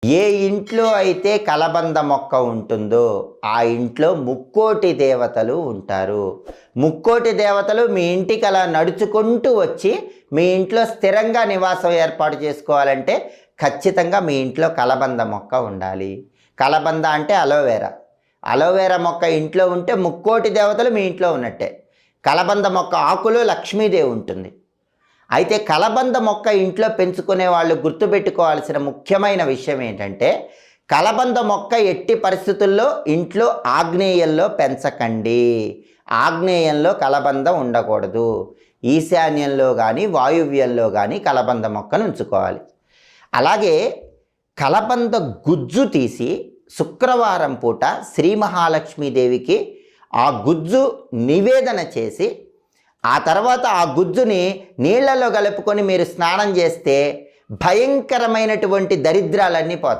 ఏ ఇంట్లో అయితే కలబంద మొక్క ఉంటుందో ఆ ఇంట్లో ముక్కోటి దేవతలు ఉంటారు. ముక్కోటి దేవతలు మీ ఇంటికి అలా నడుచుకుంటూ వచ్చి మీ ఇంట్లో స్థిరంగా నివాసం ఏర్పాటు చేసుకోవాలంటే ఖచ్చితంగా మీ ఇంట్లో కలబంద మొక్క ఉండాలి. కలబంద అంటే అలోవెరా. అలోవెరా మొక్క ఇంట్లో ఉంటే ముక్కోటి దేవతలు మీ ఇంట్లో ఉన్నట్టే. కలబంద మొక్క ఆకులో లక్ష్మీదేవి ఉంటుంది. అయితే కలబంద మొక్క ఇంట్లో పెంచుకునే వాళ్ళు గుర్తుపెట్టుకోవాల్సిన ముఖ్యమైన విషయం ఏంటంటే, కలబంద మొక్క ఎట్టి పరిస్థితుల్లో ఇంట్లో ఆగ్నేయంలో పెంచకండి. ఆగ్నేయంలో కలబంద ఉండకూడదు. ఈశాన్యంలో కానీ వాయువ్యంలో కానీ కలబంద మొక్కను ఉంచుకోవాలి. అలాగే కలబంద గుజ్జు తీసి శుక్రవారం పూట శ్రీ మహాలక్ష్మీదేవికి ఆ గుజ్జు నివేదన చేసి ఆ తర్వాత ఆ గుజ్జుని నీళ్లలో కలుపుకొని మీరు స్నానం చేస్తే భయంకరమైనటువంటి దరిద్రాలన్నీ పోతాయి.